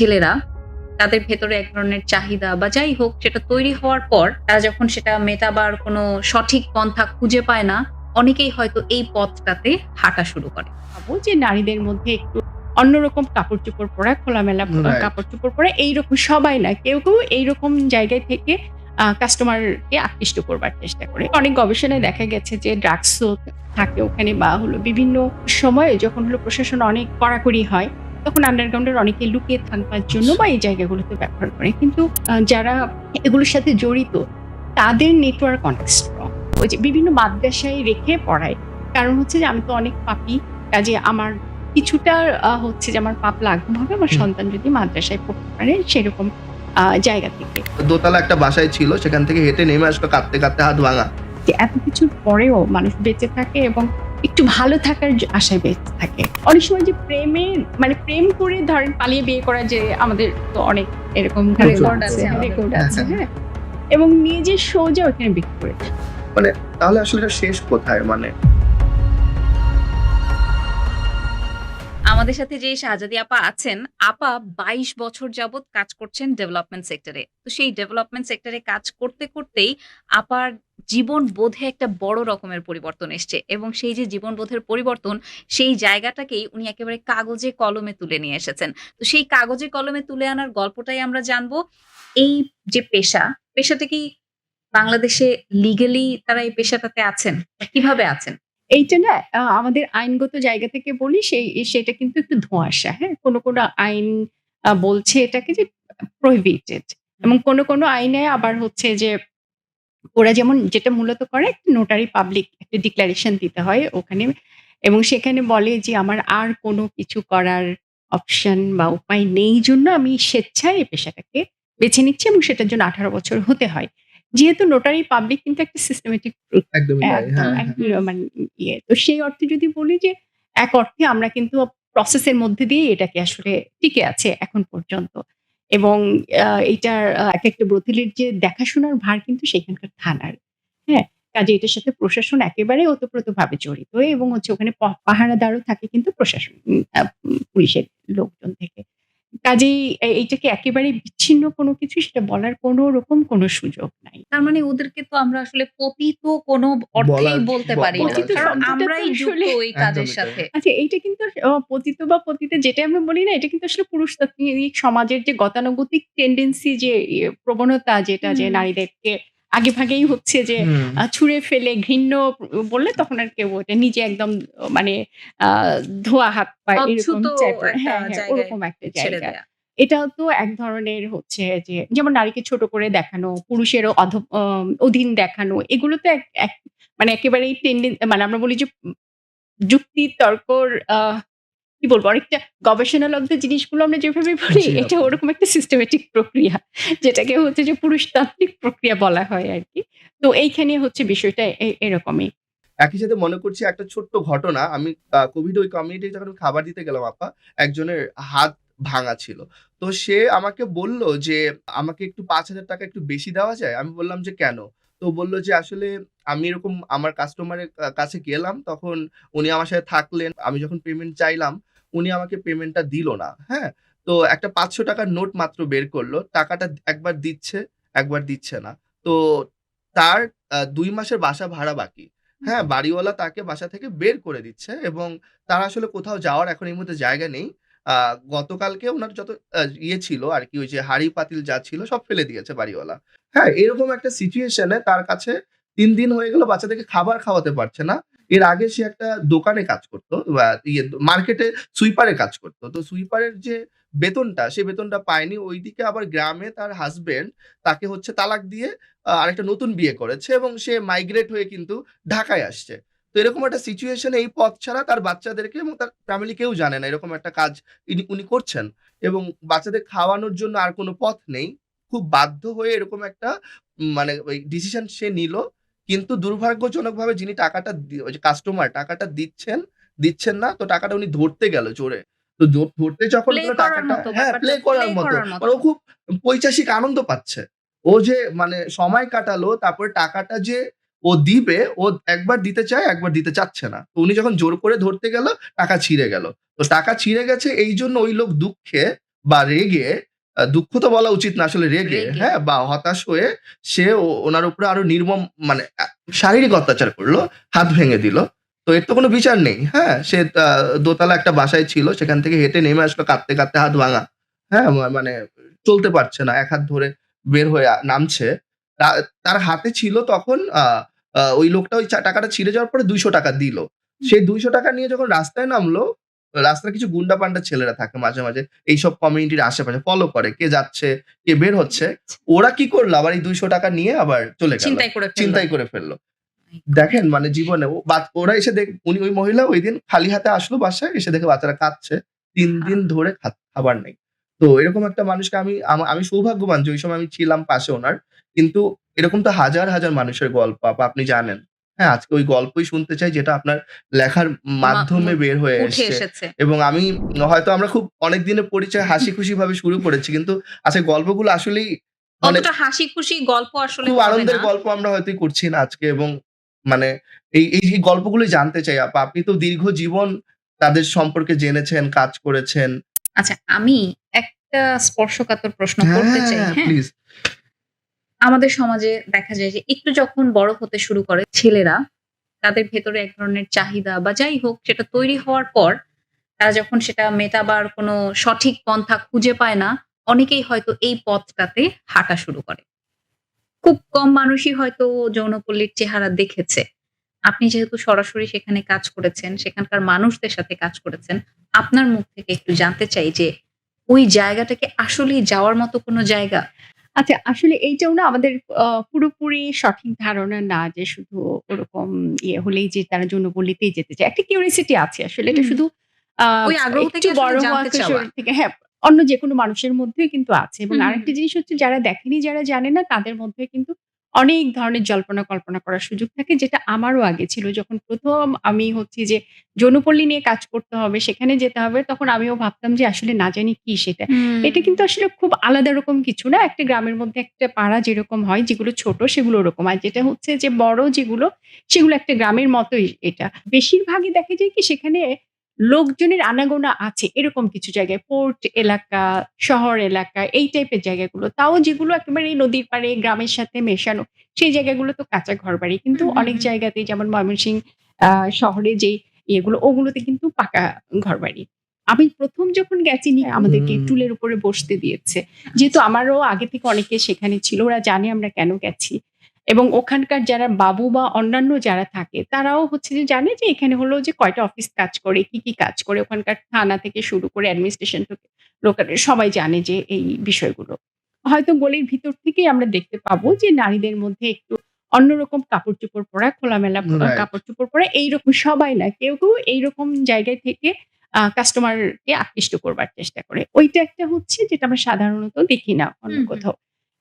ছেলেরা তাদের ভেতরে এক ধরনের চাহিদা বা যাই হোক সেটা তৈরি হওয়ার পর তারা যখন সেটা মেটাবার কোনো সঠিক পন্থা খুঁজে পায় না, অনেকেই হয়তো এই পথটাতে হাঁটা শুরু করে। ভাবো যে নারীদের মধ্যে একটু অন্যরকম কাপড়-চোপড় পরা, খোলামেলা রাইট। কাপড়-চোপড় পরা এইরকম সবাই না। কেউ এইরকম জায়গায় থেকে কাস্টমারকে আকৃষ্ট করবার চেষ্টা করে। অনেক গবেষণায় দেখা গেছে যে ড্রাগসও থাকে ওখানে বা হলো বিভিন্ন সময়ে যখন হলো প্রশাসন অনেক কড়াকড়ি হয়, তখন আন্ডারগ্রাউন্ডের অনেকে লুকিয়ে থাকবার জন্য বা এই জায়গাগুলোতে ব্যবহার করে। কিন্তু যারা এগুলোর সাথে জড়িত তাদের নেটওয়ার্ক অনেক স্ট্রং। ওই যে বিভিন্ন মাদ্রাসায় রেখে পড়ায়। কারণ হচ্ছে যে আমি তো অনেক পাপী। কাজে আমার কিছুটা হচ্ছে যে আমার পাপ লাঘব হবে আমার হুম। সন্তান যদি মাদ্রাসায় পড়তে পারে সেরকম জায়গা থেকে। দোতলা একটা বাসায় ছিল, সেখান থেকে হেঁটে নেমে আসলো কাঁদতে, কাঁদতে হাত ভাঙা। যে এত কিছুর পরেও মানুষ বেঁচে থাকে এবং একটু ভালো থাকার আশায় বেঁচে থাকে। অনেক সময় যে প্রেম করে ধরেন পালিয়ে বিয়ে করা যে আমাদের তো অনেক এরকম রেকর্ড আছে আমাদের। রেকর্ড আছে, হ্যাঁ? এবং নিজের সোজা ওখানে বিক্রি করে দেয়। মানে তাহলে আসলে এটা শেষ কোথায়? মানে আমাদের সাথে যে শাহজাদি আপা আছেন, আপা ২২ বছর যাবৎ কাজ করছেন ডেভেলপমেন্ট সেক্টরে। তো সেই ডেভেলপমেন্ট সেক্টরে কাজ করতেই আপার জীবনবোধে একটা বড় রকমের পরিবর্তন এসছে এবং সেই যে জীবনবোধের পরিবর্তন, সেই জায়গাটাকেই উনি একেবারে কাগজে কলমে তুলে নিয়ে এসেছেন। তো সেই কাগজে কলমে তুলে আনার গল্পটাই আমরা জানবো। এই যে পেশাটা কি বাংলাদেশে লিগ্যালি তারা এই পেশাটাতে আছেন? বা কিভাবে আছেন? এইটা না আমাদের আইনগত জায়গা থেকে বলি সেটা কিন্তু একটু ধোঁয়াশা, হ্যাঁ? কোনো আইন বলছে এটাকে যে prohibited এবং কোনো আইনে আবার হচ্ছে যে ওরা যেমন যেটা মূলত করে একটা নোটারি পাবলিক একটা ডিক্লারেশন দিতে হয় ওখানে এবং সেখানে বলে যে আমার আর কোনো কিছু করার অপশন বা উপায় নেই জন্য আমি স্বেচ্ছায় এই পেশাটাকে বেছে নিচ্ছি এবং সেটার জন্য ১৮ বছর হতে হয়। যেহেতু নোটারি পাবলিক কিন্তু একটা সিস্টেমেটিক একদমই তাই। একদম হ্যাঁ, এক হ্যাঁ। মানে ইয়ে। তো সেই অর্থে যদি বলি যে এক অর্থে আমরা কিন্তু প্রসেস এর মধ্যে দিয়ে এটাকে আসলে টিকে আছে এখন পর্যন্ত। এবং এইটার একেকটা ব্রথেলের যে দেখাশোনার ভার কিন্তু সেখানকার থানার। হ্যাঁ? কাজে এটার সাথে প্রশাসন একেবারে ওতপ্রোতভাবে জড়িত এবং হচ্ছে ওখানে পাহারাদারও থাকে কিন্তু প্রশাসন পুলিশের লোকজন থেকে। কাজেই এইটাকে একেবারে বিচ্ছিন্ন কোনো কিছু সেটা বলার কোনো রকম কোনো সুযোগ নাই। তার মানে ওদেরকে তো আমরা আসলে পতিত কোনো অর্থেই বলার বলতে ব পারি না। পতিত বলার কারণ শব্দটা তো আমরাই যুক্ত আসলে ওই কাজের একদমই তাই। সাথে। আচ্ছা এইটা কিন্তু পতিত বা পতিতা যেটাই আমরা বলি না, এটা কিন্তু আসলে পুরুষতান্ত্রিক সমাজের যে গতানুগতিক টেনডেন্সি যে প্রবণতা যেটা যে হুম। নারীদেরকে আগেভাগেই হচ্ছে যে হুম। ছুঁড়ে ফেলে ঘৃণ্য বললে তখন আর কেউ ওটা নিজে একদম মানে আ ধোয়া হাত পা এরকম অচ্যুত টাইপের একটা হ্যাঁ, জায়গায় ওরকম একটা ছেড়ে জায়গা। দেয়া। এটাও তো এক ধরনের হচ্ছে যে যেমন নারীকে ছোট করে দেখানো, পুরুষেরও অধীন দেখানো এগুলো তো এক এক মানে একেবারেই মানে আমরা বলি যে যুক্তি তর্কর কি বলবো? অনেকটা গবেষণালব্ধ জিনিসগুলো আমরা যেভাবে বলি, জি এটা আপু। ওরকম একটা সিস্টেমেটিক প্রক্রিয়া। যেটাকে হচ্ছে যে পুরুষতান্ত্রিক প্রক্রিয়া বলা হয় আরকি। তো এইখানে হচ্ছে বিষয়টা এরকমই। একই সাথে মনে করছি একটা ছোট্ট ঘটনা। আমি কোভিড ওই কমিউনিটি যখন খাবার দিতে গেলাম আপা, একজনের হাত ভাঙা ছিল। তো সে আমাকে বলল যে, "আমাকে একটু ৳৫,০০০ একটু বেশি দেওয়া যায়?" আমি বললাম যে, "কেন?" তো বলল যে, "আসলে আমি এরকম আমার কাস্টমারের কাছে গেলাম, তখন উনি আমার সাথে থাকলেন। আমি যখন পেমেন্ট চাইলাম, উনি আমাকে পেমেন্টটা দিল না।" হ্যাঁ? তো একটা ৳৫০০ নোট মাত্র বের করল। টাকাটা একবার দিচ্ছে, একবার দিচ্ছে না। তো তার ২ মাসের বাসা ভাড়া বাকি। হ্যাঁ, বাড়িওয়ালা তাকে বাসা থেকে বের করে দিচ্ছে এবং তার আসলে কোথাও যাওয়ার এখন এই মুহূর্তে জায়গা নেই। আ গতকালকে উনার যত ছিল আরকি ওই যে হাঁড়ি-পাতিল যা ছিল সব ফেলে দিয়েছে বাড়িওয়ালা। হ্যাঁ, এরকম একটা সিচুয়েশন এ তার কাছে ৩ দিন হয়ে গেল বাচ্চাদেরকে খাবার খাওয়াতে পারছে না। এর আগে সে একটা দোকানে কাজ করত। মার্কেটে সুইপারের কাজ করত। তো সুইপারের যে বেতনটা, সে বেতনটা পায়নি। ঐদিকে আবার গ্রামে তার হাসব্যান্ড তাকে হচ্ছে তালাক দিয়ে আরেকটা নতুন বিয়ে করেছে এবং সে মাইগ্রেট হয়ে কিন্তু ঢাকায় আসছে। তো এরকম একটা সিচুয়েশন এ এই পথ ছাড়া তার বাচ্চাদেরকে এবং তার ফ্যামিলি কেউ জানে না এরকম একটা কাজ উনি করছেন। এবং বাচ্চাদের খাওয়ানোর জন্য আর কোন পথ নেই। খুব বাধ্য হয়ে এরকম একটা মানে ওই ডিসিশন সে নিল। কিন্তু দুর্ভাগ্যজনকভাবে যিনি টাকাটা ওই যে কাস্টমার টাকাটা দিচ্ছেন না। তো টাকাটা উনি ধরতে গেল জোরে। তো ধরতে যখন প্লে গেল করার টাকাটা মতো হ্যাঁ, ব্যাপারটা প্লে তো প্লে করার মতো। করার মানে মতো। ও খুব পৈশাসিক আনন্দ পাচ্ছে। ও যে মানে সময় কাটালো, তারপরে টাকাটা যে ও দিবে, ও একবার দিতে চায়, একবার দিতে চাচ্ছে না। তো উনি যখন জোর করে ধরতে গেল, টাকা ছিঁড়ে গেল। তো টাকা ছিঁড়ে গেছে এইজন্য ওই লোক দুঃখে বা রেগে দুঃখ তো বলা উচিত না আসলে রেগে, রেগে। হ্যাঁ? বা হতাশ হয়ে সে ওনার উপরে আরো নির্মম মানে শারীরিক অত্যাচার করলো, হাত ভেঙে দিল। তো এর তো কোনো বিচার নেই, হ্যাঁ? সে দোতলা একটা বাসায় ছিল, সেখান থেকে হেঁটে নেমে আসলো কাঁদতে, কাঁদতে হাত ভাঙা, হ্যাঁ? মানে চলতে পারছে না। এক হাত ধরে বের হয়ে নামছে। তা তার হাতে ছিল তখন ওই লোকটা ওই টাকাটা ছিঁড়ে যাওয়ার পরে ৳২০০ দিল। হুম। সেই ৳২০০ নিয়ে যখন রাস্তায় নামলো, রাস্তায় কিছু গুন্ডা-পান্ডা ছেলেরা থাকে মাঝে, মাঝে এইসব কমিউনিটির আশেপাশে ফলো করে। কে যাচ্ছে, কে বের হচ্ছে। ওরা কি করলো আবার এই ৳২০০ নিয়ে আবার চলে গেল। ছিনতাই করে ফেলল। ছিনতাই করে ফেলল। My God! দেখেন মানে জীবনে ওরা এসে উনি ওই মহিলা ঐদিন খালি হাতে আসলো বাসায়, এসে দেখে বাচ্চারা কাঁদছে। ৩ দিন ধরে খাবার নেই। তো এরকম একটা মানুষকে আমি সৌভাগ্যবান যে ওই সময় আমি ছিলাম পাশে উনার। কিন্তু এরকম তো হাজার, হাজার মানুষের গল্প আপনি জানেন। হ্যাঁ, আজকে ওই গল্পই শুনতে চাই যেটা আপনার লেখার মাধ্যমে বের হয়ে উঠে এসছে। এসেছে। এবং আমি হয়তো আমরা খুব অনেক দিনের পরিচয় হাসি খুশি ভাবে শুরু করেছি। কিন্তু আজকে গল্পগুলো আসলেই মানে অতটা হাসি খুশি গল্প আসলে খুব হবে আনন্দের না। গল্প আমরা হয়তো করছি না আজকে এবং মানে এই গল্পগুলোই জানতে চাই আপা। আপনি তো দীর্ঘ জীবন তাদের সম্পর্কে জেনেছেন, কাজ করেছেন। আচ্ছা, আমি একটা স্পর্শকাতর প্রশ্ন করতে চাই, হ্যাঁ, হ্যাঁ? প্লিজ। আমাদের সমাজে দেখা যায় যে একটু যখন বড় হতে শুরু করে ছেলেরা, তাদের ভেতরে এক ধরনের চাহিদা বা যাই হোক সেটা তৈরি হওয়ার পর তারা যখন সেটা মেটাবার কোনো সঠিক পন্থা খুঁজে পায় না, অনেকেই হয়তো এই পথটাতে হাঁটা শুরু করে। খুব কম মানুষই হয়তো যৌনপল্লীর চেহারা দেখেছে। আপনি যেহেতু সরাসরি সেখানে কাজ করেছেন, সেখানকার মানুষদের সাথে কাজ করেছেন, আপনার মুখ থেকে একটু জানতে চাই যে ওই জায়গাটা কি আসলেই যাওয়ার মতো কোনো জায়গা? আচ্ছা, আসলে এইটাও না আমাদের পুরোপুরি সঠিক ধারণা না যে শুধু ওরকম হলেই যে তারা যৌনপল্লীতেই যেতে চায়। একটা কিউরিওসিটি আছে আসলে। এটা হুম। শুধু আ ওই আগ্রহ একটু থেকে আসলে বড় হওয়া জানতে চাওয়া। কিশোর থেকে হ্যাঁ, অন্য যেকোনো মানুষের মধ্যেই কিন্তু আছে এবং হুম, হুম, আরেকটা হুম। জিনিস হচ্ছে যারা দেখেনি, যারা জানে না তাদের মধ্যে কিন্তু অনেক ধরনের জল্পনা কল্পনা করার সুযোগ থাকে যেটা আমারও আগে ছিল। যখন ১ম আমি হচ্ছে যে যৌনপল্লী নিয়ে কাজ করতে হবে, সেখানে যেতে হবে তখন আমিও ভাবতাম যে আসলে না জানি কি সেটা। হুম। এটা কিন্তু আসলে খুব আলাদা রকম কিছু না। একটা গ্রামের মধ্যে একটা পাড়া যেরকম হয়, যেগুলো ছোট সেগুলো ওরকম। আর যেটা হচ্ছে যে বড় যেগুলো, সেগুলো একটা গ্রামের মতোই এটা। বেশিরভাগই দেখা যায় কি সেখানে লোকজনের আনাগোনা আছে এরকম কিছু জায়গায়। পোর্ট এলাকা, শহর এলাকা এই টাইপের জায়গাগুলো। তাও যেগুলো একেবারে নদীর পাড়ে গ্রামের সাথে মেশানো, সেই জায়গাগুলো তো কাঁচা ঘরবাড়ি। কিন্তু হুম, হুম, অনেক হুম। জায়গাতেই যেমন ময়মনসিংহ শহরে যেই ওগুলোতে কিন্তু পাকা ঘরবাড়ি। আমি ১ম যখন গেছি আমাদেরকে হুম। টুলের উপরে বসতে দিয়েছে। যেহেতু আচ্ছা। আমারও আগে থেকে অনেকে সেখানে ছিল। ওরা জানে আমরা কেন গেছি। এবং ওখানকার যারা বাবু বা অন্যান্য যারা থাকে তারাও হচ্ছে যে জানে যে এখানে হলো যে কয়টা অফিস কাজ করে, কি, কি কাজ করে। ওখানকার থানা থেকে শুরু করে অ্যাডমিনিস্ট্রেশন থেকে লোকাল সবাই জানে যে এই বিষয়গুলো। হয়তো গলির ভিতর থেকেই আমরা দেখতে পাবো যে নারীদের মধ্যে একটু অন্যরকম কাপড়-চোপড় পরা, খোলামেলা রাইট। কাপড়-চোপড় পরা এইরকম সবাই না। কেউ এইরকম জায়গায় থেকে কাস্টমারকে আকৃষ্ট করবার চেষ্টা করে। ওইটা একটা হচ্ছে যেটা আমরা সাধারণত দেখি না অন্য হুম, হুম। কোথাও।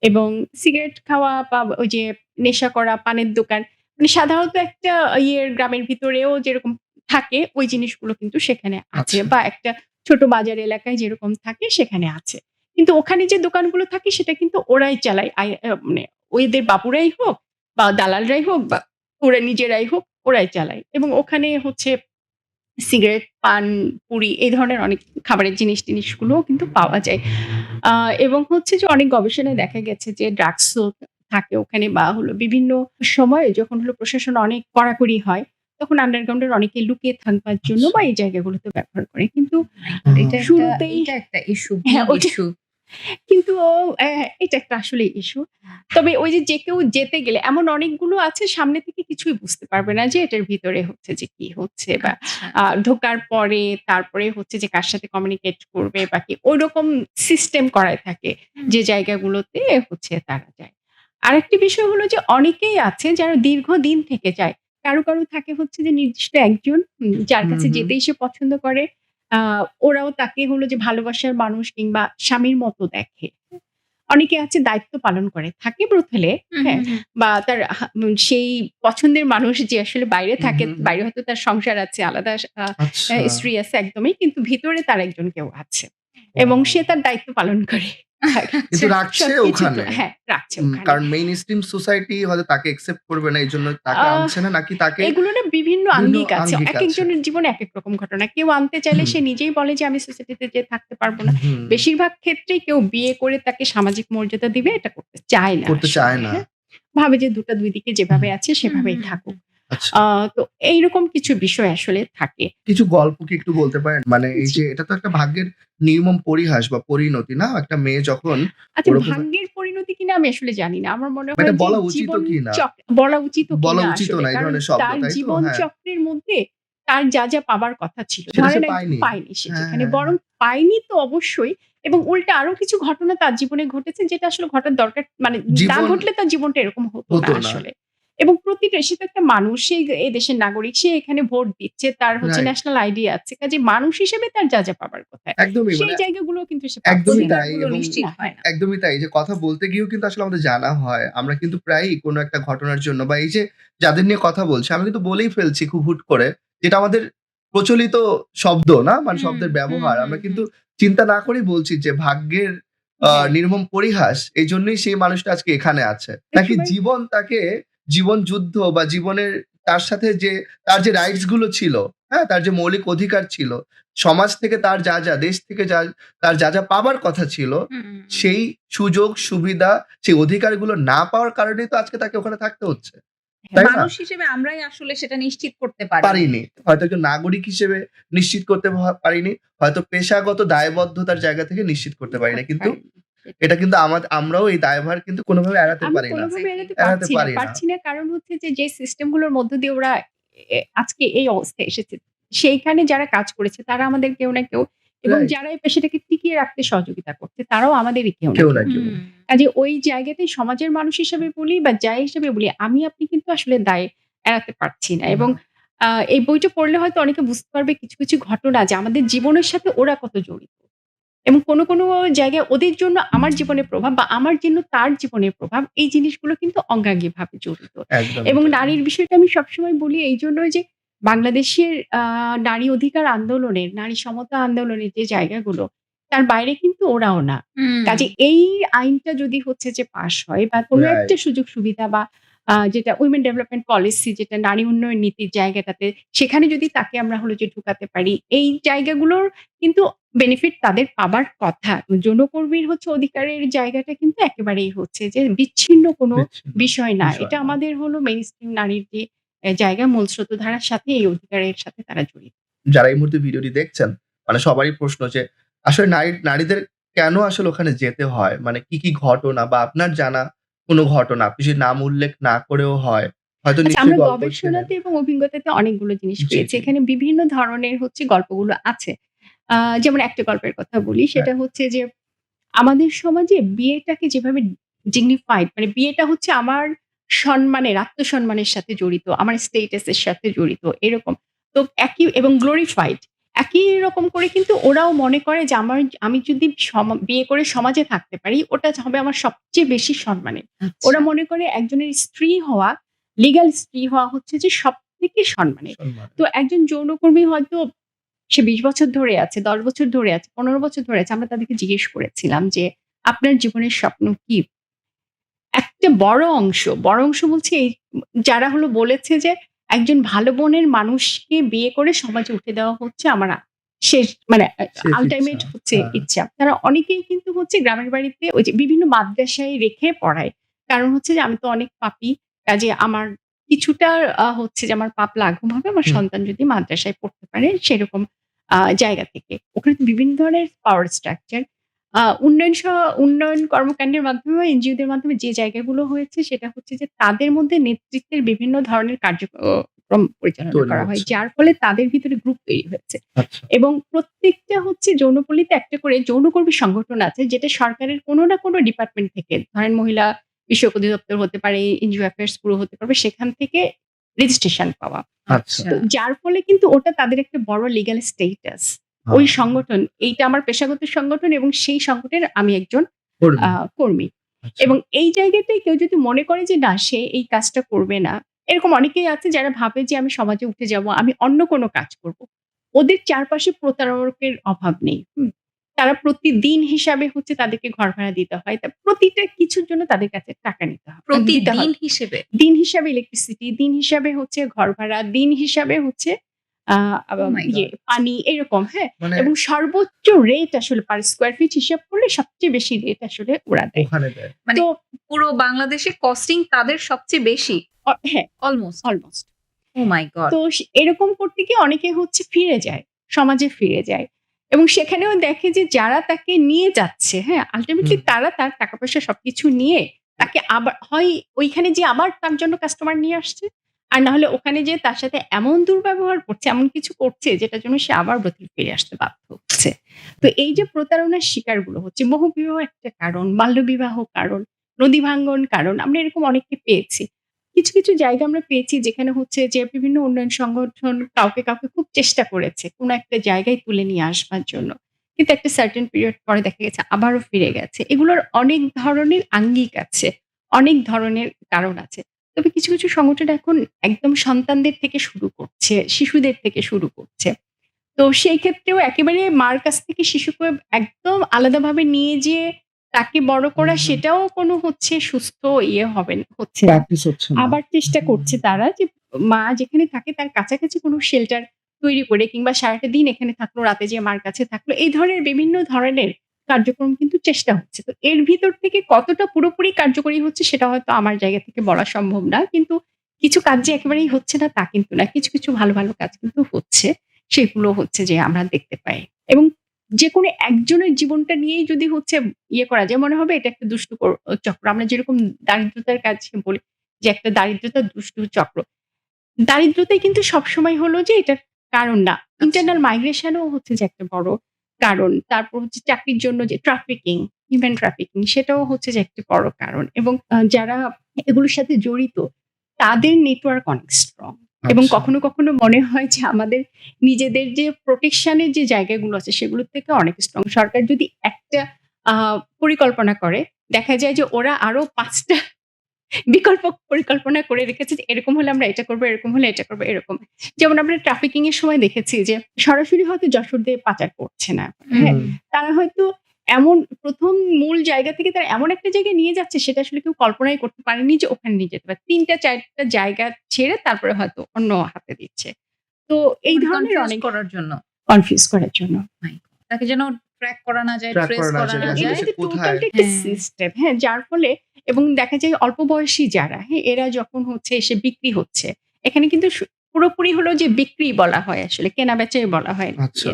এবং সিগারেট খাওয়া বা ওই যে নেশা করা, পানের দোকান মানে সাধারণত একটা গ্রামের ভিতরেও যেরকম থাকে ওই জিনিসগুলো কিন্তু সেখানে আছে আচ্ছা। বা একটা ছোট বাজার এলাকায় যেরকম থাকে সেখানে আছে। কিন্তু ওখানে যে দোকানগুলো থাকে সেটা কিন্তু ওরাই চালায়। মানে ওদের বাবুরাই হোক বা দালালরাই হোক বা ওরা নিজেরাই হোক ওরাই চালায়। এবং ওখানে হচ্ছে সিগারেট, পান, পুড়ি এই ধরনের অনেক খাবারের জিনিসগুলোও কিন্তু পাওয়া যায়। আ এবং হচ্ছে যে অনেক গবেষণায় দেখা গেছে যে ড্রাগসও থাকে ওখানে বা বিভিন্ন সময়ে যখন প্রশাসন অনেক কড়াকড়ি হয়, তখন আন্ডারগ্রাউন্ডের অনেকে লুকিয়ে থাকবার জন্য আচ্ছা। বা এই জায়গাগুলোতে ব্যবহার করে। কিন্তু মাই গড! শুরুতেই এটা একটা ইস্যু, হ্যাঁ, বিগ ওটা ইস্যু। কিন্তু এটা একটা আসলেই ইস্যু। তবে ওই যে কেউ যেতে গেলে এমন অনেকগুলো আছে সামনে থেকে কিছুই বুঝতে পারবে না যে এটার ভিতরে হচ্ছে যে কি হচ্ছে বা আচ্ছা। ঢোকার পরে তারপরে হচ্ছে যে কার সাথে কমিউনিকেট করবে বা কি ঐরকম সিস্টেম করাই থাকে হুম, যে জায়গাগুলোতে হচ্ছে তারা যায়। আরেকটি বিষয় হলো যে অনেকেই আছে যারা দীর্ঘদিন থেকে যায়। কারো থাকে হচ্ছে যে নির্দিষ্ট একজন যার হুম, কাছে হুম। যেতেই সে পছন্দ করে। আ ওরাও তাকে হলো যে ভালোবাসার মানুষ কিংবা স্বামীর মতো দেখে। অনেকে আছে দায়িত্ব পালন করে। থাকে ব্রথেলে, হুম, হ্যাঁ? হুম, হুম। বা তার সেই পছন্দের মানুষ যে আসলে বাইরে হুম, থাকে, হুম, হুম। বাইরে হয়তো তার সংসার আছে, আলাদা আ আ আচ্ছা। স্ত্রী আছে একদমই। কিন্তু ভিতরে তার একজন কেউ আছে। এবং ওয়াও! সে তার দায়িত্ব পালন করে। কিন্তু আচ্ছা। রাখছে সবকিছু তো ওখানে। রাখছে ওখানে। কারণ মেইনস্ট্রিম সোসাইটি হয়তো তাকে একসেপ্ট করবে না এইজন্য তাকে আহ আনছে না, নাকি তাকে এগুলো না বিভিন্ন বিভিন্ন আঙ্গিক আছে। আঙ্গিক আছে। একেকজনের জীবনে একেক রকম ঘটনা। কেউ আনতে চাইলে হুম, সে নিজেই বলে যে আমি সোসাইটিতে যেয়ে থাকতে পারব না। হুম, বেশিরভাগ ক্ষেত্রেই কেউ বিয়ে করে তাকে সামাজিক মর্যাদা দিবে এটা করতে চায় না করতে আসলে, চায় না। হ্যাঁ? ভাবে যে ২ টা ২ দিকে হুম, যেভাবে আছে হুম, সেভাবেই হুম, থাকুক। হুম। আচ্ছা। তো এইরকম কিছু বিষয় আসলে থাকে। কিছু গল্প কি একটু বলতে পারেন? মানে এই জি। যে এটা তো একটা ভাগ্যের নির্মম পরিহাস বা পরিণতি না? একটা মেয়ে যখন আচ্ছা ওরকম ভাগ্যের পরিণতি কিনা আমি আসলে জানি না। আমার মনে এটা হয় যে বলা উচিতও জীবন কি না? বলা উচিতও বলা কিনা উচিতও আসলে। না এই কারণ ধরনের শব্দ, তার তাই তো? জীবন হ্যাঁ, চক্রের মধ্যে তার যা পাবার কথা ছিল। সেটা সে ধরেন একজন পায়নি। পায়নি সে হ্যাঁ, যেখানে। হ্যাঁ, বরং হ্যাঁ। পায়নি তো অবশ্যই এবং উল্টা আরো কিছু ঘটনা তার জীবনে ঘটেছে যেটা আসলে ঘটার দরকার মানে না জীবন ঘটলে তার জীবনটা এরকম হতো না হতো না। আসলে। এবং প্রতিটা সে তো একটা মানুষ, সে এই দেশের নাগরিক। সে এখানে ভোট দিচ্ছে। তার হচ্ছে রাইট। ন্যাশনাল আইডি আছে। কাজেই মানুষ হিসেবে তার যা পাবার কথা। একদমই সেই মানে জায়গাগুলোও কিন্তু সে পাচ্ছে একদমই না। তাই অধিকারগুলো এবং নিশ্চিত না, হয় না। একদমই তাই যে কথা বলতে গিয়েও কিন্তু আসলে আমাদের জানা হয়। আমরা কিন্তু প্রায়ই কোনো একটা ঘটনার জন্য বা এই যে যাদের নিয়ে কথা বলছি আমি কিন্তু বলেই ফেলছি খুব হুট করে, যেটা আমাদের প্রচলিত শব্দ না? মানে হুম, শব্দের হুম, ব্যবহার। হুম, আমরা কিন্তু হুম। চিন্তা না করেই বলছি যে ভাগ্যের হ্যাঁ, নির্মম পরিহাস এইজন্যই সেই মানুষটা আজকে এখানে আছে। নাকি একসময় জীবন তাকে জীবন যুদ্ধ বা জীবনের তার সাথে যে তার যে রাইটস গুলো ছিল, হ্যাঁ? তার যে মৌলিক অধিকার ছিল, সমাজ থেকে তার যা দেশ থেকে তার যা পাবার কথা ছিল, হুম, হুম, হুম। সেই সুযোগ সুবিধা, সেই অধিকারগুলো না পাওয়ার কারণেই তো আজকে তাকে ওখানে থাকতে হচ্ছে। হ্যাঁ, তাই না? মানুষ হিসেবে আমরাই আসলে সেটা নিশ্চিত করতে পারিনি। পারিনি। হয়তো একজন নাগরিক হিসেবে নিশ্চিত করতে পারিনি। হয়তো পেশাগত দায়বদ্ধতার জায়গা থেকে নিশ্চিত করতে পারিনি। করতে কিন্তু পারেনি। এটা কিন্তু আমরাও এই দায়ভার কিন্তু কোনোভাবে এড়াতে আমি পারি না। কোনোভাবে এক্সাক্টলি। এড়াতে এড়াতে পারছি না। পারি না। পারছি না কারণ হচ্ছে যে সিস্টেম গুলোর মধ্য দিয়ে ওরা আজকে এই অবস্থায় এসেছে। সেইখানে যারা কাজ করেছে তারা আমাদের কেউ না কেউ এবং রাইট। যারা এই পেশাটাকে টিকিয়ে রাখতে সহযোগিতা করছে তারাও আমাদেরই কেউ না কেউ না কেউ। কেউ। হুম। কাজে ওই জায়গাতেই সমাজের মানুষ হিসেবে বলি বা যাই হিসেবে বলি আমি আপনি কিন্তু আসলে দায় এড়াতে পারছি না এবং না। এই বইটা পড়লে হয়তো অনেকে বুঝতে পারবে কিছু ঘটনা যে আমাদের জীবনের সাথে ওরা কত জড়িত। এবং কোনো জায়গায় ওদের জন্য আমার জীবনের প্রভাব বা আমার জন্য তার জীবনের প্রভাব এই জিনিসগুলো কিন্তু অঙ্গাঙ্গিভাবে জড়িত। একদমই এবং তাই। নারীর বিষয়টা আমি সবসময় বলি এইজন্যই যে বাংলাদেশের নারী অধিকার আন্দোলনের, নারী সমতা আন্দোলনের যে জায়গাগুলো তার বাইরে কিন্তু ওরাও না। হুম। কাজে এই আইনটা যদি হচ্ছে যে পাস হয় বা কোনো একটা রাইট। সুযোগ সুবিধা বা যেটা উইমেন ডেভেলপমেন্ট পলিসি যেটা নারী উন্নয়ন নীতির জায়গাটাতে সেখানে যদি তাকে আমরা হলো যে ঢুকাতে পারি, এই জায়গাগুলোর কিন্তু বেনিফিট তাদের পাবার কথা। যৌনকর্মীর হচ্ছে অধিকারের জায়গাটা কিন্তু একেবারেই হচ্ছে যে বিচ্ছিন্ন কোনো বিচ্ছিন্ন বিষয় না। বিষয় এটা না। আমাদের হলো মেইনস্ট্রিম নারীর যে জায়গা মূল স্রোতধারার সাথে এই অধিকারের সাথে তারা জড়িত। যারা এই মুহূর্তে ভিডিওটি দেখছেন, মানে সবারই প্রশ্ন যে আসলে নারীদের কেন আসলে ওখানে যেতে হয়? মানে কি ঘটনা বা আপনার জানা কোনো ঘটনা আপনি যদি নাম উল্লেখ না করেও হয়, হয়তো আচ্ছা আমরা নিশ্চয়ই গল্প ছিলেন। গবেষণাতে এবং অভিজ্ঞতাতে অনেকগুলো জিনিস জি, পেয়েছি। জি। এখানে বিভিন্ন ধরনের হচ্ছে গল্পগুলো আছে। আ যেমন একটা গল্পের কথা বলি হ্যাঁ, সেটা হচ্ছে যে আমাদের সমাজে বিয়েটাকে যেভাবে dignified মানে বিয়েটা হচ্ছে আমার সম্মানের, আত্মসম্মানের সাথে জড়িত, আমার স্ট্যাটাস এর সাথে জড়িত এরকম। তো একই এবং glorified একই রকম করে কিন্তু ওরাও মনে করে যে আমি যদি বিয়ে করে সমাজে থাকতে পারি ওটা হবে আমার সবচেয়ে বেশি সম্মানের। ওরা আচ্ছা। মনে করে একজনের স্ত্রী হওয়া, লিগ্যাল স্ত্রী হওয়া হচ্ছে যে সবথেকে সম্মানের। সম্মান। তো একজন যৌনকর্মী হয়তো সে ২০ বছর ধরে আছে, ১০ বছর ধরে আছে, ১৫ বছর ধরে আছে। আমরা তাদেরকে জিজ্ঞেস করেছিলাম যে, "আপনার জীবনের স্বপ্ন কি?" একটা বড় অংশ বলছি এই যারা হলো বলেছে যে, "একজন ভালো মনের মানুষকে বিয়ে করে সমাজে উঠে দেওয়া হচ্ছে আমার শেষ মানে শেষ ইচ্ছা। আল্টিমেট হচ্ছে হ্যাঁ, ইচ্ছা।" তারা অনেকেই কিন্তু হচ্ছে গ্রামের বাড়িতে ওই যে বিভিন্ন মাদ্রাসায় রেখে পড়ায়। কারণ হচ্ছে যে, "আমি তো অনেক পাপী। কাজেই আমার কিছুটা হচ্ছে যে আমার পাপ লাঘব হবে আমার হুম, সন্তান যদি মাদ্রাসায় পড়তে পারে।" সেরকম জায়গা থেকে। ওখানে তো বিভিন্ন ধরনের পাওয়ার স্ট্রাকচার আ উন্নয়ন কর্মকান্ডের মাধ্যমে বা এনজিওদের মাধ্যমে যে জায়গাগুলো হয়েছে সেটা হচ্ছে যে তাদের মধ্যে নেতৃত্বের বিভিন্ন ধরনের কার্যক্রম পরিচালনা তৈরি করা হয়। হচ্ছে। যার ফলে তাদের ভিতরে গ্রুপ তৈরি হয়েছে। আচ্ছা। এবং প্রত্যেকটা হচ্ছে যৌনপল্লীতে একটা করে যৌনকর্মী সংগঠন আছে যেটা সরকারের কোনো না কোনো ডিপার্টমেন্ট থেকে ধরেন মহিলা বিষয়ক অধিদপ্তর হতে পারে, এনজিও অ্যাফেয়ার্স ব্যুরো হতে পারবে সেখান থেকে রেজিস্ট্রেশন পাওয়া। আচ্ছা। আচ্ছা। তো যার ফলে কিন্তু ওটা তাদের একটা বড় লিগ্যাল স্ট্যাটাস। আ ওই সংগঠন এইটা আমার পেশাগত সংগঠন এবং সেই সংগঠনের আমি একজন আ কর্মী। কর্মী। আচ্ছা। এবং এই জায়গাটায় কেউ যদি মনে করে যে না সে এই কাজটা করবে না, এরকম অনেকেই আছে যারা ভাবে যে আমি সমাজে উঠে যাব, আমি অন্য কোনো কাজ করব। ওদের চারপাশে প্রতারকের অভাব নেই। হুম? তারা প্রতিদিন হিসাবে হচ্ছে তাদেরকে ঘর ভাড়া দিতে হয়। প্রতিটা কিছুর জন্য তাদের কাছে টাকা দিতে হয়। প্রতিদিন হিসেবে? দিন হিসাবে ইলেকট্রিসিটি, দিন হিসাবে হচ্ছে ঘর ভাড়া, দিন হিসাবে হচ্ছে আ ওহ মাই গড! পানি এরকম, হ্যাঁ? মানে এবং সর্বোচ্চ রেট আসলে পার স্কয়ার ফিট হিসাব করলে সবচেয়ে বেশি রেট আসলে ওরা দেয়। ওখানে দেয়। মানে তো পুরো বাংলাদেশে কস্টিং তাদের সবচেয়ে বেশি? হ্যাঁ, অলমোস্ট। অলমোস্ট। ওহ মাই গড! তো এরকম করতে গিয়ে অনেকে হচ্ছে ফিরে যায়, সমাজে ফিরে যায়। এবং সেখানেও দেখে যে যারা তাকে নিয়ে যাচ্ছে, হ্যাঁ? আল্টিমেটলি হুম। তারা তার টাকা-পয়সা সবকিছু নিয়ে তাকে আবার হয় ওইখানে যেয়ে আবার তার জন্য কাস্টমার নিয়ে আসছে। আর না হলে ওখানে যেয়ে তার সাথে এমন দুর্ব্যবহার করছে, এমন কিছু করছে যেটার জন্য সে আবার ফিরে আসতে বাধ্য হচ্ছে। তো এই যে প্রতারণার শিকারগুলো হচ্ছে, বহুবিবাহ একটা কারণ, বাল্যবিবাহ কারণ, নদী ভাঙ্গন কারণ। আমরা এরকম অনেককে পেয়েছি। কিছু, কিছু জায়গা আমরা পেয়েছি যেখানে হচ্ছে যে বিভিন্ন উন্নয়ন সংগঠন কাউকে খুব চেষ্টা করেছে কোন একটা জায়গায় তুলে নিয়ে আসবার জন্য। কিন্তু একটা সার্টেন পিরিয়ড পরে দেখা গেছে আবারও ফিরে গেছে। এগুলোর অনেক ধরনের আঙ্গিক আছে, অনেক ধরনের কারণ আছে। তবে কিছু, কিছু সংগঠন এখন একদম সন্তানদের থেকে শুরু করছে, শিশুদের থেকে শুরু করছে। তো সেই ক্ষেত্রেও একেবারে মার কাছ থেকে শিশুকে একদম আলাদাভাবে নিয়ে যেয়ে তাকে বড় করা হুম, হুম। সেটাও কোনো হচ্ছে সুস্থ হচ্ছে না। প্র্যাকটিস হচ্ছে না। আবার চেষ্টা করছে তারা যে মা যেখানে থাকে তার কাছাকাছি কোনো শেল্টার তৈরি করে কিংবা সারাটা দিন এখানে থাকলো, রাতে যেয়ে মার কাছে থাকলো। এই ধরনের বিভিন্ন ধরনের কার্যক্রম কিন্তু চেষ্টা হচ্ছে। তো এর ভিতর থেকে কতটা পুরোপুরি কার্যকরী হচ্ছে সেটা হয়তো আমার জায়গা থেকে বলা সম্ভব না। কিন্তু কিছু কাজ যে একেবারেই হচ্ছে না তা কিন্তু না। কিছু, কিছু ভালো, ভালো কাজ কিন্তু হচ্ছে। সেগুলো হচ্ছে যে আমরা দেখতে পাই। এবং যেকোনো একজনের জীবনটা নিয়েই যদি হচ্ছে করা যায় মনে হবে এটা একটা দুষ্টু চক্র। আমরা যেরকম দারিদ্রতার কাছে বলি যে একটা দারিদ্রতা দুষ্টু চক্র। দারিদ্রতাই কিন্তু সবসময় হলো যে এটার কারণ না। আচ্ছা। ইন্টারনাল মাইগ্রেশন ও হচ্ছে যে একটা বড় কারণ। তারপর হচ্ছে চাকরির জন্য যে ট্রাফিকিং, হিউম্যান ট্রাফিকিং সেটাও হচ্ছে যে একটি বড় কারণ। এবং যারা এগুলোর সাথে জড়িত তাদের নেটওয়ার্ক অনেক স্ট্রং। এবং আচ্ছা। কখনো, কখনো মনে হয় যে আমাদের নিজেদের যে প্রোটেকশন এর যে জায়গাগুলো আছে সেগুলোর থেকে অনেক স্ট্রং। সরকার যদি একটা আ পরিকল্পনা করে দেখা যায় যে ওরা আরো ৫ টা বিকল্প পরিকল্পনা করে রেখেছে যে এরকম হলে আমরা এটা করব, এরকম হলে এটা করব, এরকম। যেমন আমরা ট্রাফিকিং এর সময় দেখেছি যে সরাসরি হয়তো যশোর দিয়ে পাচার করছে না। হ্যাঁ? হুম। তারা হয়তো এমন ১ম মূল জায়গা থেকে তারা এমন একটা জায়গায় নিয়ে যাচ্ছে সেটা আসলে কেউ কল্পনাই করতে পারেনি যে ওখানে নিয়ে যেতে পারে। ৩ টা ৪ টা জায়গা ছেড়ে তারপরে হয়তো অন্য হাতে দিচ্ছে। তো এই মানে ধরনের কনফিউজ অনেক করার জন্য। কনফিউজ করার জন্য। মাই গড! তাকে যেন ট্র্যাক করা না যায়, ট্র্যাক ট্রেস করা না করা যায় না যে এটা আসলে যায়। সে কিন্তু কোথায়? টোটালটা একটা হ্যাঁ। সিস্টেম, হ্যাঁ? যার ফলে এবং দেখা যায় অল্প বয়সী যারা, হ্যাঁ? এরা যখন হচ্ছে এসে বিক্রি হচ্ছে, এখানে কিন্তু পুরোপুরি হলো যে বিক্রি বলা হয় আসলে, কেনা-বেচাই বলা হয় না আচ্ছা।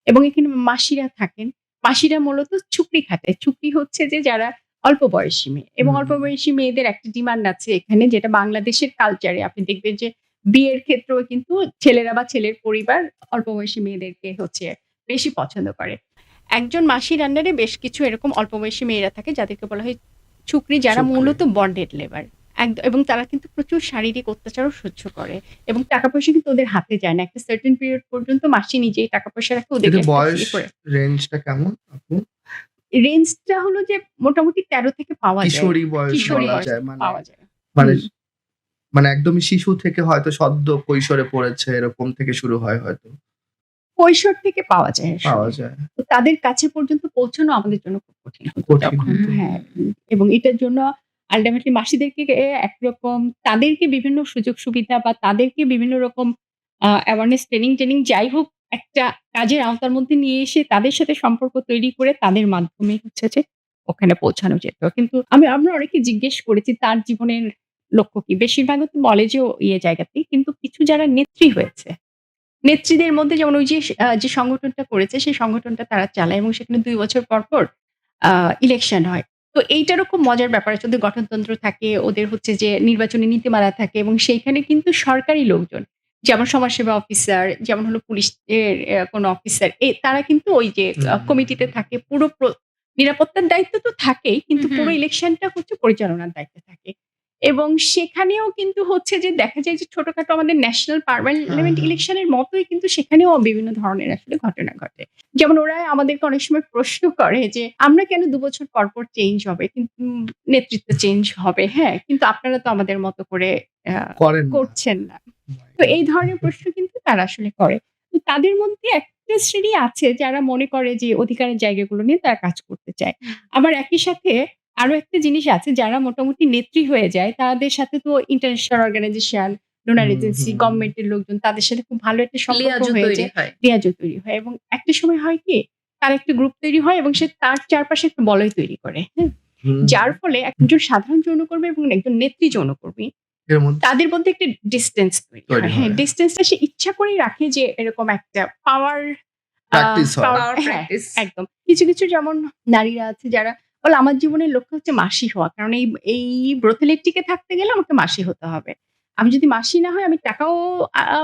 এবং এখানে মাসিরা থাকেন। মাসিরা মূলত চুকরি খাটায়। চুকরি হচ্ছে যে যারা অল্প বয়সী মেয়ে এবং হুম। অল্প বয়সী মেয়েদের একটা ডিমান্ড আছে এখানে যেটা বাংলাদেশের কালচারে আপনি দেখবেন যে বিয়ের ক্ষেত্রেও কিন্তু ছেলেরা বা ছেলের পরিবার অল্প বয়সী মেয়েদেরকে হচ্ছে বেশি পছন্দ করে। একজন মাসির আন্ডারে বেশ কিছু এরকম অল্প বয়সী মেয়েরা থাকে যাদেরকে বলা হয় চুকরি যারা চুকরি। মূলত বন্ডেড লেবার। এবং তারা কিন্তু প্রচুর শারীরিক অত্যাচারও সহ্য করে এবং টাকা-পয়সা কিন্তু ওদের হাতে যায় না। একটা সার্টেন পিরিয়ড পর্যন্ত মাসি নিজেই টাকা-পয়সা রাখে ওদেরকে এদের একটা বয়স ফ্রি করে। রেঞ্জটা কেমন আপু? রেঞ্জটা হলো যে মোটামুটি ১৩ থেকে পাওয়া যায়। কিশোরী বয়স কিশোরী বলা বয়স যায় থেকে পাওয়া যায়। মানে হুম। মানে একদমই শিশু থেকে হয়তো সদ্য কৈশোরে পড়েছে এরকম থেকে শুরু হয় হয়তো। কৈশোর থেকে পাওয়া যায় পাওয়া আসলে। যায়। তো তাদের কাছে পর্যন্ত পৌঁছানো আমাদের জন্য খুব কঠিন হতো কঠিন তখন। হতো। হ্যাঁ, এবং এটার জন্য আল্টিমেটলি মাসিদেরকে একরকম তাদেরকে বিভিন্ন সুযোগ সুবিধা বা তাদেরকে বিভিন্ন রকম অ্যাওয়ারনেস ট্রেনিং যাই হোক একটা কাজের আওতার মধ্যে নিয়ে এসে তাদের সাথে সম্পর্ক তৈরি করে তাদের মাধ্যমে হচ্ছে যে ওখানে পৌঁছানো যেত। কিন্তু আমরা অনেকে জিজ্ঞেস করেছি তার জীবনের লক্ষ্য কি? বেশিরভাগই তো বলে যে ও জায়গাতেই। কিন্তু কিছু যারা নেত্রী হয়েছে নেত্রীদের মধ্যে যেমন ওই যে যে সংগঠনটা করেছে সেই সংগঠনটা তারা চালায় এবং সেখানে ২ বছর পর আ ইলেকশন হয়। তো এইটারও খুব মজার ব্যাপার আছে। ওদের গঠনতন্ত্র থাকে, ওদের হচ্ছে যে নির্বাচনী নীতিমালা থাকে এবং সেইখানে কিন্তু সরকারি লোকজন যেমন সমাজসেবা অফিসার, যেমন হলো পুলিশের কোনো অফিসার তারা কিন্তু ওই যে কমিটিতে থাকে। পুরো নিরাপত্তার দায়িত্ব তো থাকেই কিন্তু হুম, পুরো হুম। ইলেকশনটা হচ্ছে পরিচালনার দায়িত্বে থাকে। এবং সেখানেও কিন্তু হচ্ছে যে দেখা যায় যে ছোটখাটো আমাদের ন্যাশনাল হ্যাঁ, পার্লামেন্ট হ্যাঁ। ইলেকশনের মতোই কিন্তু সেখানেও বিভিন্ন ধরনের আসলে ঘটনা ঘটে। যেমন ওরা আমাদেরকে অনেক সময় প্রশ্ন করে যে, "আমরা কেন ২ বছর পর চেঞ্জ হবে? কিন্তু নেতৃত্ব চেঞ্জ হবে, হ্যাঁ? কিন্তু আপনারা তো আমাদের মতো করে আ করেন না। করছেন না।" তো এই ধরনের প্রশ্ন কিন্তু তারা আসলে করে। তো তাদের মধ্যে একটা শ্রেণী আছে যারা মনে করে যে অধিকারের জায়গাগুলো নিয়ে তারা কাজ করতে চায়। আবার একই সাথে আরো একটা জিনিস আছে যারা মোটামুটি নেত্রী হয়ে যায় তাদের সাথে তো ইন্টারন্যাশনাল অর্গানাইজেশন, ডোনার হুম, এজেন্সি, হুম। গভর্নমেন্টের লোকজন তাদের সাথে খুব ভালো একটা সম্পর্ক লিয়াজু হয়ে তৈরি যায়, হয়। লিয়াজও তৈরি হয় এবং একটা সময় হয় কি তার একটা গ্রুপ তৈরি হয় এবং সে তার চারপাশে একটা বলয় তৈরি করে। হ্যাঁ? হুম, যার ফলে একজন সাধারণ যৌনকর্মী এবং একজন নেত্রী যৌনকর্মী এর মধ্যে তাদের মধ্যে একটা ডিসট্যান্স তৈরি তৈরি হয়। হ্যাঁ, হয়। ডিসট্যান্সটা সে ইচ্ছা করেই রাখে যে এরকম একটা পাওয়ার প্র্যাকটিস হয়। পাওয়ার পাওয়ার হ্যাঁ, প্র্যাকটিস। একদম। কিছু, কিছু যেমন নারীরা আছে যারা বলে আমার জীবনের লক্ষ্য হচ্ছে মাসি হওয়া। কারণ এই ব্রথেলে টিকে থাকতে গেলে আমাকে মাসি হতে হবে। আমি যদি মাসি না হই আমি টাকাও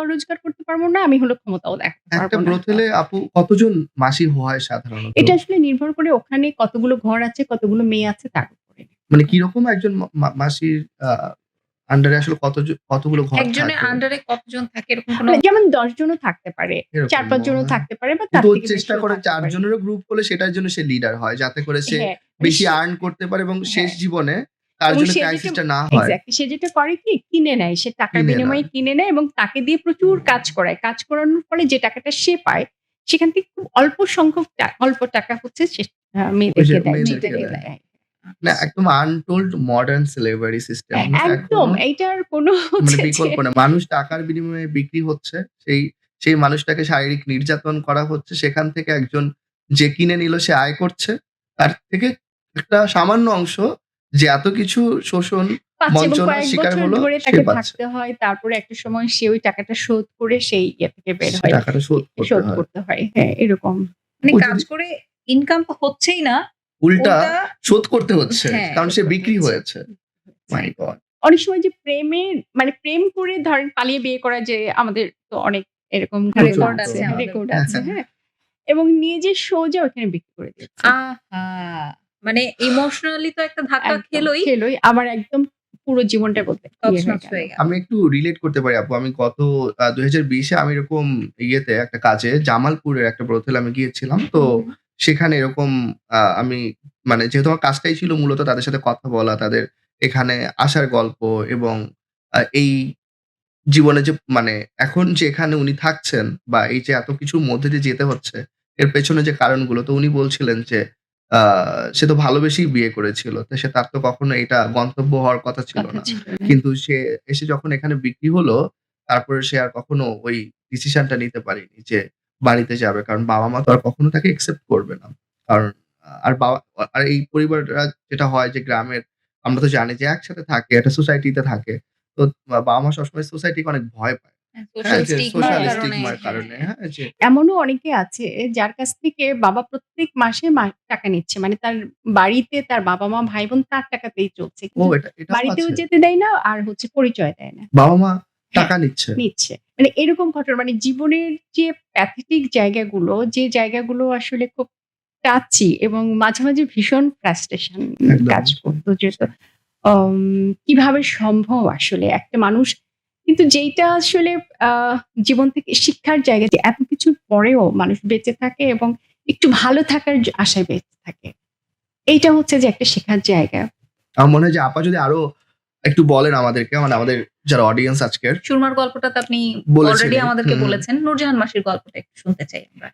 রোজগার করতে পারব না। আমি হলো ক্ষমতাও দেখাতে পারব একটা না। ব্রথেলে আপু কতজন মাসি হয় সাধারণত? এটা আসলে নির্ভর করে ওখানে কতগুলো ঘর আছে, কতগুলো মেয়ে আছে তার উপরে। মানে কিরকম একজন মাসির আন্ডারে আসলে কতগুলো ঘর একজনের থাকে? আন্ডারে কতজন থাকে এরকম কোনো মানে যেমন ১০ জনও থাকতে পারে, এরকম ৪-৫ জনও হ্যাঁ। থাকতে পারে বা তার কিন্তু ও থেকে চেষ্টা বেশিও করে থাকতে ৪ পারে। জনেরও গ্রুপ হলে সেটার জন্য সে লিডার হয়। যাতে করে সে হ্যাঁ, বেশি সে আর্ন করতে পারে এবং শেষ হ্যাঁ। জীবনে তার এবং জন্য সে ক্রাইসিস যেটা টা না হয়। এক্সাক্টলি সে যেটা করে কি কিনে নেয়। সে টাকার কিনে বিনিময়ে নেয়। কিনে নেয় এবং তাকে দিয়ে প্রচুর কাজ করায়। কাজ করানোর ফলে যে টাকাটা সে পায় সেখান থেকে খুব অল্প সংখ্যক অল্প টাকা হচ্ছে সে ওই যে মেয়েদেরকে দেয়। মেয়েদেরকে মেয়েদেরকে দেয়। দেয়। না আচ্ছা। একদম আনটোল্ড মডার্ন স্লেভারি সিস্টেম। কিন্তু একদম এখনো এইটার কোনো মানে হচ্ছে যে বিকল্প না। মানুষ টাকার বিনিময়ে বিক্রি হচ্ছে। সেই মানুষটাকে শারীরিক নির্যাতন করা হচ্ছে। সেখান থেকে একজন যে কিনে নিল সে আয় করছে। তার থেকে একটা সামান্য অংশ যে এত কিছু শোষণ, পাচ্ছে এবং বঞ্চনার কয়েক শিকার বছর হলো ধরে সে তাকে পাচ্ছে। থাকতে হয়। তারপরে একটা সময় সে ওই টাকাটা শোধ করে সেই ইয়ে থেকে বের সে হয়। টাকাটা শোধ করতে শোধ হয়। করতে হয়। হ্যাঁ, এরকম। মানে ও কাজ যদি করে ইনকাম তো হচ্ছেই না। উল্টা উল্টা শোধ করতে হচ্ছে। হ্যাঁ, কারণ শোধ সে করতে বিক্রি হচ্ছে। হয়েছে। মাই গড! অনেক সময় যে প্রেমের মানে প্রেম করে ধরেন পালিয়ে বিয়ে করা যে আমাদের তো অনেক এরকম ঘটনা রেকর্ড আছে, আছে আমাদের। রেকর্ড হ্যাঁ, আছে, হ্যাঁ। হ্যাঁ? এবং নিয়ে যে সোজা ওখানে বিক্রি করে দিচ্ছে। আহা! মানে ইমোশনালি তো একটা ধাক্কা একদম খেলোই, খেলোই আবার একদম পুরো জীবনটা বলতে ইয়ে হয়ে তছনছ গেল। হয়ে গেল। আমি একটু রিলেট করতে পারি আপু। আমি গত ২০২০ এ আমি এরকম ইয়েতে একটা কাজে জামালপুরের একটা ব্রথেলে আমি গিয়েছিলাম। তো হুম, সেখানে এরকম আমি মানে যেহেতু আমার কাজটাই ছিল মূলত তাদের সাথে কথা বলা, তাদের এখানে আসার গল্প এবং এই জীবনে যে মানে এখন যে এখানে উনি থাকছেন বা এই যে এত কিছুর মধ্যে দিয়ে যেতে হচ্ছে, এর পেছনে যে কারণগুলো তো উনি বলছিলেন যে আ সে তো ভালোবেসেই বিয়ে করেছিল। তো তার তো কখনো এটা গন্তব্য হওয়ার কথা ছিল কথা না। ছিল না। কিন্তু সে এসে যখন এখানে বিক্রি হলো, তারপরে সে আর কখনো ওই ডিসিশনটা নিতে পারেনি যে বাড়িতে যাবে। কারণ বাবা-মা তো আর কখনো তাকে একসেপ্ট করবে না। কারণ আর আর এই পরিবাররা যেটা হয় যে গ্রামের আমরা তো জানি যে একসাথে থাকে, একটা সোসাইটিতে থাকে। তো বাবা-মা সবসময় সোসাইটিকে অনেক ভয় পায়। হ্যাঁ, সোশ্যাল যে স্টিগমার সোশ্যাল কারণে স্টিগমার হ্যাঁ। কারণে হ্যাঁ, যে এমনও অনেকে আছে যার কাছ থেকে বাবা প্রত্যেক মাসে টাকা নিচ্ছে। মানে তার বাড়িতে তার বাবা-মা, ভাই-বোন তার টাকাতেই চলছে। ও কিন্তু এটাও বাড়িতেও আছে। যেতে দেয় না আর হচ্ছে পরিচয় দেয় না। বাবা-মা হ্যাঁ, টাকা নিচ্ছে। নিচ্ছে। মানে এরকম ঘটনা মানে জীবনের যে প্যাথেটিক জায়গাগুলো, যে জায়গাগুলো আসলে খুব টাচি এবং মাঝে, মাঝে ভীষণ ফ্রাস্ট্রেশন একদম। কাজ করত যে আম কিভাবে সম্ভব আসলে একটা মানুষ কিন্তু যেইটা আসলে আ জীবন থেকে শিক্ষার জায়গা যে এত কিছুর পরেও মানুষ বেঁচে থাকে এবং একটু ভালো থাকার আশায় বেঁচে থাকে। এইটা হচ্ছে যে একটা শেখার জায়গা। আমার মনে হয় যে আপা যদি আরো একটু বলেন আমাদেরকে মানে আমাদের যারা অডিয়েন্স আজকের সুরমার গল্পটা তো আপনি অলরেডি বলেছিলেন। আমাদেরকে হুম। বলেছেন। নূরজাহান মাসির গল্পটা একটু শুনতে চাই আমরা।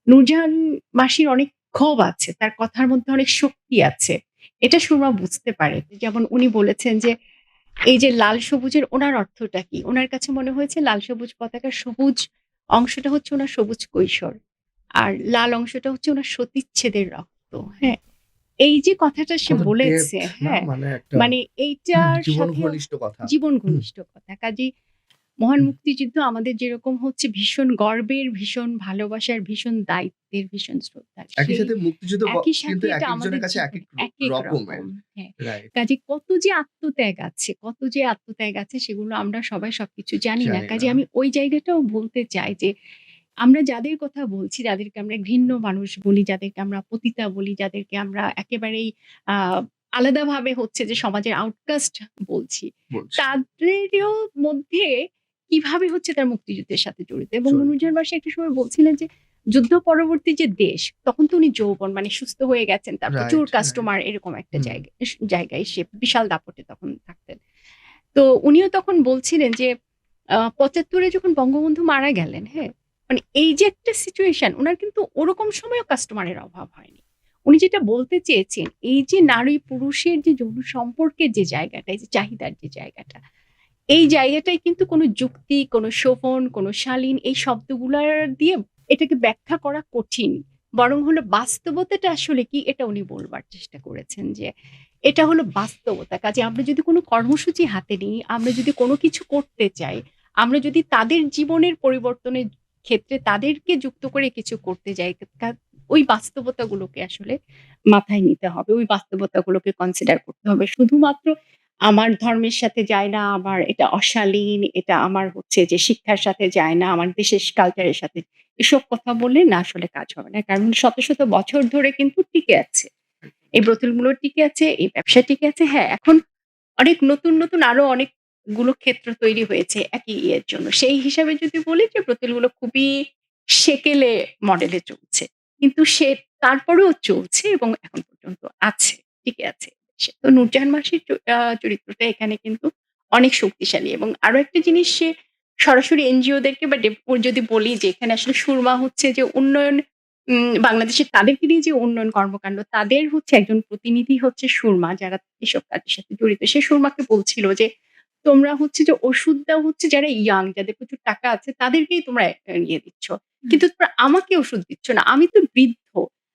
নূরজাহান মাসির অনেক ক্ষোভ আছে। তার কথার মধ্যে অনেক শক্তি আছে। এটা সুরমা বুঝতে পারে। যেমন উনি বলেছেন যে, এই যে লাল সবুজের উনার অর্থটা কি? উনার কাছে মনে হয়েছে লাল সবুজ পতাকার সবুজ অংশটা হচ্ছে উনার সবুজ কৈশোর। আর লাল অংশটা হচ্ছে উনার সতীচ্ছেদের রক্ত। হ্যাঁ? এই যে কথাটা সে কত বলেছে, ডেপথ না হ্যাঁ? মানে একটা মানে এইটার জীবন সাথে ঘনিষ্ঠ কথা। জীবন হুম, ঘনিষ্ঠ কথা। কাজেই মহান হুম। মুক্তিযুদ্ধ আমাদের যেরকম হচ্ছে ভীষণ গর্বের, ভীষণ ভালোবাসার, ভীষণ দায়িত্বের, ভীষণ শ্রদ্ধার। একই সেই সাথে মুক্তিযুদ্ধ একই কিন্তু সাথে এটা একেকজনের আমাদের কাছে একেক জীবনে একেক রকমের। রকম। হ্যাঁ, রাইট। কাজেই কত যে আত্মত্যাগ আছে, কত যে আত্মত্যাগ আছে সেগুলো আমরা সবাই সবকিছু জানি না। জানি না। কাজেই আমি ওই জায়গাটাও বলতে চাই যে আমরা যাদের কথা বলছি, যাদেরকে আমরা ঘৃণ্য মানুষ বলি, যাদেরকে আমরা পতিতা বলি, যাদেরকে আমরা একেবারেই আ আলাদাভাবে হচ্ছে যে সমাজের আউটকাস্ট বলছি। বলছি। তাদেরও মধ্যে কিভাবে হচ্ছে তার মুক্তিযুদ্ধের সাথে জড়িত এবং জড়িত। নুরজাহান বাশা একটা সময় বলছিলেন যে যুদ্ধ পরবর্তী যে দেশ তখন তো উনি যৌবন মানে সুস্থ হয়ে গেছেন। তার প্রচুর রাইট, রাইট। কাস্টমার এরকম একটা হুম। জায়গায় সে বিশাল দাপটে তখন থাকতেন। তো উনিও তখন বলছিলেন যে ৭৫ এ যখন বঙ্গবন্ধু মারা গেলেন, হ্যাঁ? মানে এই যে একটা সিচুয়েশন, উনার কিন্তু ওরকম সময়ও কাস্টমারের অভাব হয়নি। উনি যেটা বলতে চেয়েছেন, এই যে নারী পুরুষের যে যৌন সম্পর্কের যে জায়গাটা, এই যে চাহিদার যে জায়গাটা, এই জায়গাটায় কিন্তু কোনো যুক্তি, কোনো শোভন, কোনো শালীন এই শব্দগুলার দিয়ে এটাকে ব্যাখ্যা করা কঠিন। বরং হলো বাস্তবতাটা আসলে কি এটা উনি বলবার চেষ্টা করেছেন যে, এটা হলো বাস্তবতা। কাজে আমরা যদি কোনো কর্মসূচি হাতে নিই, আমরা যদি কোনো কিছু করতে চাই, আমরা যদি তাদের জীবনের পরিবর্তনের ক্ষেত্রে তাদেরকে যুক্ত করে কিছু করতে যাই, ওই বাস্তবতাগুলোকে আসলে মাথায় নিতে হবে। ওই বাস্তবতাগুলোকে কনসিডার করতে হবে। শুধুমাত্র আমার ধর্মের সাথে যায় না, আমার এটা অশালীন, এটা আমার হচ্ছে যে শিক্ষার সাথে যায় না, আমার দেশের কালচারের সাথে। এসব কথা বললে না আসলে কাজ হবে না। কারণ শত, শত বছর ধরে কিন্তু টিকে আছে। এই ব্রথেলগুলো টিকে আছে, এই ব্যবসা টিকে আছে। হ্যাঁ, এখন অনেক নতুন, নতুন আরো অনেকগুলো ক্ষেত্র তৈরি হয়েছে একই ইয়ের জন্য। সেই হিসাবে যদি বলি যে ব্রথেলগুলো খুবই সেকেলে মডেলে চলছে। কিন্তু তারপরেও চলছে এবং এখন পর্যন্ত আছে, টিকে আছে। তো নূরজাহান মাসির চরিত্রটা এখানে কিন্তু অনেক শক্তিশালী এবং আরো একটা জিনিস সে সরাসরি এনজিওদেরকে বা যদি বলি যে এখানে আসলে সুরমা হচ্ছে যে উন্নয়ন বাংলাদেশের তাদেরকে নিয়ে যে উন্নয়ন কর্মকাণ্ড, তাদের হচ্ছে একজন প্রতিনিধি হচ্ছে সুরমা, যারা এসব কাজের সাথে জড়িত। সে সুরমাকে বলছিল যে, "তোমরা হচ্ছে যে ওষুধ দাও হচ্ছে যারা ইয়াং, যাদের প্রচুর টাকা আছে তাদেরকেই তোমরা ইয়ে দিচ্ছ। হুম। কিন্তু তোমরা আমাকে ওষুধ দিচ্ছ না। আমি তো বৃদ্ধ।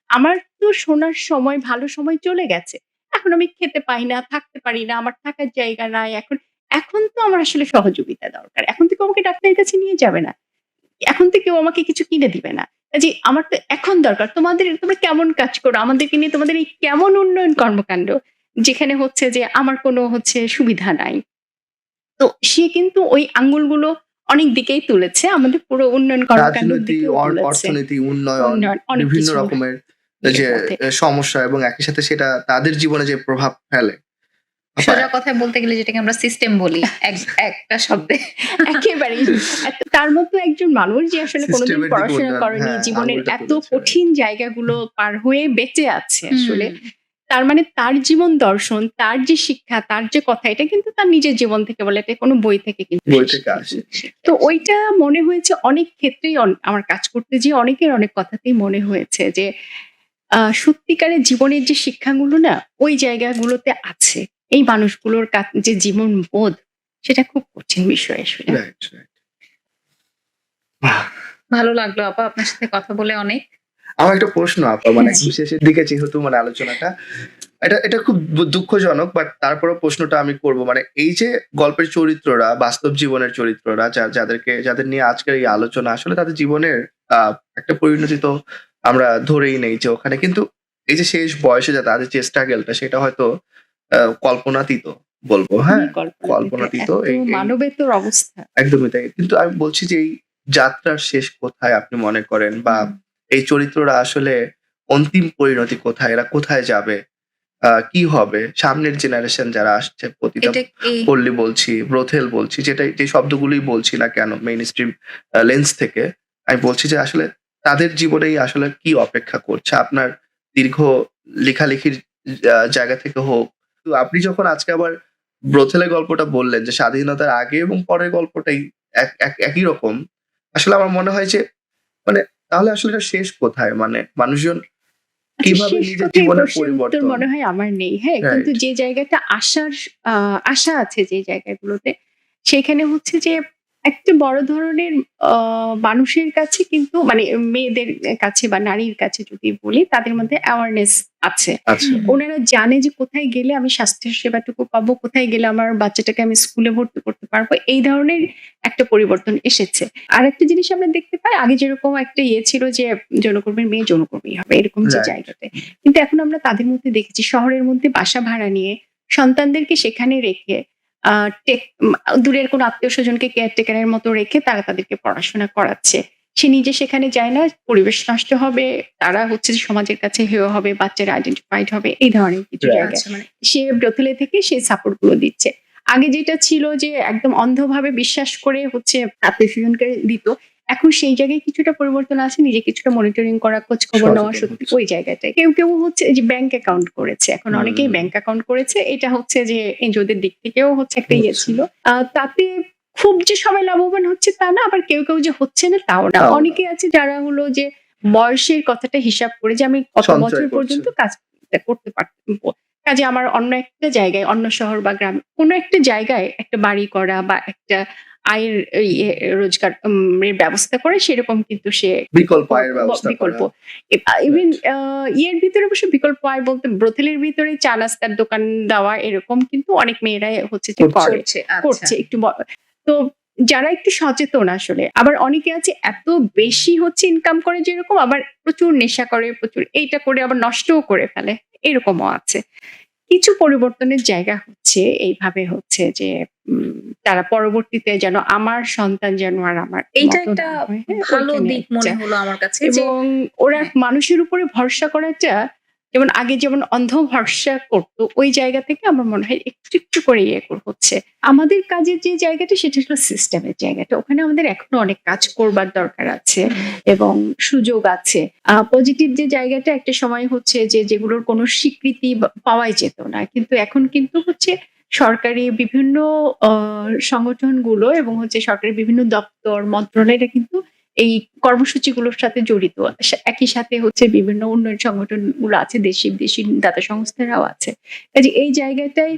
আমার তো শোনার সময়, ভালো সময় চলে গেছে। এখন আমি খেতে পাই না, থাকতে পারি না, আমার থাকার জায়গা নাই। এখন তো আমার আসলে সহযোগিতা দরকার। এখন থেকে আমাকে ডাক্তারের কাছে নিয়ে যাবে না। এখন থেকে কেউ আমাকে কিছু কিনে দিবে না। কাজেই আমার তো এখন দরকার। তোমরা কেমন কাজ করো? আমাদেরকে নিয়ে তোমাদের এই কেমন উন্নয়ন কর্মকাণ্ড? যেখানে হচ্ছে যে আমার কোনো হচ্ছে সুবিধা নাই।" তো সে কিন্তু ওই আঙ্গুলগুলো অনেক দিকেই তুলেছে। আমাদের পুরো উন্নয়ন কর্মকাণ্ডের রাজনীতি, দিকেও তুলেছে। অর্থনীতি, উন্নয়ন, উন্নয়ন অনেক বিভিন্ন কিছু রকমের এর যে মধ্যে। সমস্যা এবং একই সাথে সেটা তাদের জীবনে যে প্রভাব ফেলে। আপা সোজা কথায় বলতে গেলে যেটাকে আমরা সিস্টেম বলি একটা শব্দে। একেবারেই। তার মতো একজন মানুষ যে আসলে কোনোদিন সিস্টেমের দিকে পড়াশোনা উন্নয়ন, করেনি, হ্যাঁ, জীবনের আঙুলটা এত তুলেছে। কঠিন জায়গাগুলো পার হয়ে বেঁচে আছে আসলে। হুম। তার মানে তার জীবন দর্শন, তার যে শিক্ষা, তার যে কথা, এটা কিন্তু তার নিজের জীবন থেকে বলে, এটা কোনো বই থেকে কিন্তু বই সে থেকে শিখেনি। আসে। তো ওইটা মনে হয়েছে অনেক ক্ষেত্রেই আমার কাজ করতে যেয়ে অনেকের অনেক কথাতেই মনে হয়েছে যে সত্যিকারের জীবনের যে শিক্ষাগুলো না ওই জায়গাগুলোতে আছে। এই মানুষগুলোর যে জীবনবোধ সেটা খুব কঠিন বিষয় আসলে। Right, right. বাহ! ভালো লাগলো আপা আপনার সাথে কথা বলে অনেক। আমার একটা প্রশ্ন আপা, মানে হ্যাঁ। একদম শেষের দিকে যেহেতু মানে আলোচনাটা, এটা খুব দুঃখজনক, বাট তারপরেও প্রশ্নটা আমি করব। মানে এই যে গল্পের চরিত্ররা, বাস্তব জীবনের চরিত্ররা যাদের নিয়ে আজকের এই আলোচনা, আসলে তাদের জীবনের একটা পরিণতি তো আমরা ধরেই নেই যে ওখানে কিন্তু এই যে শেষ বয়সে তাদের যে স্ট্রাগলটা, সেটা হয়তো কল্পনাতীত বলবো, খুবই হ্যাঁ? কল্পনাতীত। এত এই এই মানবেতর অবস্থা। একদমই তাই। কিন্তু আমি বলছি যে এই যাত্রার শেষ কোথায় আপনি মনে করেন? বা হুম। এই চরিত্ররা আসলে অন্তিম পরিণতি কোথায়? এরা কোথায় যাবে? কি হবে? সামনের জেনারেশন যারা আসছে, পতিতা এটা এই পল্লী বলছি, ব্রথেল বলছি, যে শব্দগুলোই বলছি না কেন মেইনস্ট্রিম লেন্স থেকে, আমি বলছি যে আসলে তাদের জীবনেই আসলে কি অপেক্ষা করছে? আপনার দীর্ঘ লেখালেখির জায়গা থেকে হোক। তো আপনি যখন আজকে আবার ব্রথেলের গল্পটা বললেন যে স্বাধীনতার আগে এবং পরের গল্পটাই একই রকম। আসলে আমার মনে হয় যে মানে তাহলে আসলে এটা শেষ কোথায়? মানে মানুষজন আচ্ছা, কিভাবে শেষ নিজের কথা এই জীবনের প্রশ্নের উত্তর পরিবর্তন, মনে হয় আমার নেই। হ্যাঁ? কিন্তু রাইট, যে জায়গাটা আশা আছে যে জায়গাগুলোতে, সেখানে হচ্ছে যে একটা বড় ধরনের আ মানুষের কাছে কিন্তু মানে মেয়েদের কাছে বা নারীর কাছে যদি বলি, তাদের মধ্যে অ্যাওয়ারনেস আছে। আচ্ছা। হুম। ওনারা জানে যে কোথায় গেলে আমি স্বাস্থ্যের সেবাটুকু পাবো, কোথায় গেলে আমার বাচ্চাটাকে আমি স্কুলে ভর্তি করতে পারবো। এই ধরনের একটা পরিবর্তন এসেছে। আরেকটা জিনিস আমরা দেখতে পাই, আগে যেরকম একটা ইয়ে ছিল যে যৌনকর্মীর মেয়ে যৌনকর্মী হবে, এরকম যে রাইট। জায়গাতে। কিন্তু এখন আমরা তাদের মধ্যে দেখেছি শহরের মধ্যে বাসা ভাড়া নিয়ে সন্তানদেরকে সেখানে রেখে আ টেক উম দূরের কোনো আত্মীয়স্বজনকে কেয়ারটেকার এর মতো রেখে তারা তাদেরকে পড়াশোনা করাচ্ছে। সে নিজে সেখানে যায় না, পরিবেশ নষ্ট হবে, তারা হচ্ছে যে সমাজের কাছে হেয় হবে, বাচ্চারা আইডেন্টিফাইড হবে, এই ধরনের কিছু রাইট। জায়গায়। আচ্ছা মানে সে ব্রথেলে থেকে সেই সাপোর্ট গুলো দিচ্ছে। আগে যেটা ছিল যে একদম অন্ধভাবে বিশ্বাস করে হচ্ছে আত্মীয়স্বজনকে দিত। এখন সেই জায়গায় কিছুটা পরিবর্তন আছে। নিজে কিছুটা মনিটরিং করা, খোঁজ খবর নেওয়া সচেতন সত্যি হচ্ছে। ওই জায়গাটায়। কেউ হচ্ছে এই যে ব্যাংক অ্যাকাউন্ট করেছে। এখন অনেকেই হুম, ব্যাংক অ্যাকাউন্ট করেছে। এটা হচ্ছে যে এনজিওদের দিক থেকেও হচ্ছে একটা ইয়ে হচ্ছে। ছিল। তাতে খুব যে সবাই লাভবান হচ্ছে তা না, আবার কেউ কেউ যে হচ্ছে না তাও না। তাও না। অনেকে আছে যারা হলো যে বয়সের কথাটা হিসাব করে যে আমি কত সঞ্চয় বছর করছে। পর্যন্ত কাজটা করতে পারবো, কাজে আমার অন্য একটা জায়গায়, অন্য শহর বা গ্রাম কোনো একটা জায়গায় একটা বাড়ি করা বা একটা আয়ের ইয়ে রোজগার এর ব্যবস্থা করে, সেরকম কিন্তু সে বিকল্প আয়ের ব্যবস্থা বিকল্প করা। Even right. ইয়ের ভিতরে অবশ্য বিকল্প আয় বলতে ব্রোথেলের ভিতরে চা নাস্তার দোকান দেওয়া এরকম কিন্তু অনেক মেয়েরাই হচ্ছে যে করছে। করে, করছে। আচ্ছা। করছে একটু তো যারা একটু সচেতন আসলে। আবার অনেকে আছে এত বেশি হচ্ছে ইনকাম করে যেরকম, আবার প্রচুর নেশা করে, প্রচুর এইটা করে আবার নষ্টও করে ফেলে, এরকমও আছে। কিছু পরিবর্তনের জায়গা হচ্ছে এইভাবে হচ্ছে যে তারা পরবর্তীতে যেন আমার সন্তান যেন আর আমার এইটা মতো একটা না হয়, হ্যাঁ, ভালো ওইখানে দিক একটা। মনে হলো আমার কাছে যে এবং ওরা হ্যাঁ। মানুষের উপরে ভরসা করাটা, যেমন আগে যেমন অন্ধ ভরসা করতো, ওই জায়গা থেকে আমার মনে হয় একটু একটু করে হচ্ছে। আমাদের কাজের যে জায়গাটা সেটা হলো সিস্টেমের জায়গাটা, ওখানে আমাদের এখনো অনেক কাজ করবার দরকার আছে এবং সুযোগ আছে। পজিটিভ যে জায়গাটা একটা সময় হচ্ছে যে যেগুলোর কোনো স্বীকৃতি পাওয়াই যেত না, কিন্তু এখন কিন্তু হচ্ছে সরকারি বিভিন্ন সংগঠনগুলো এবং হচ্ছে সরকারি বিভিন্ন দপ্তর মন্ত্রণালয়টা কিন্তু এই কর্মসূচিগুলোর সাথে জড়িত। একই সাথে হচ্ছে বিভিন্ন উন্নয়ন সংগঠনগুলো আছে, দেশি বিদেশি দাতা সংস্থারাও আছে। কাজে এই জায়গাটায়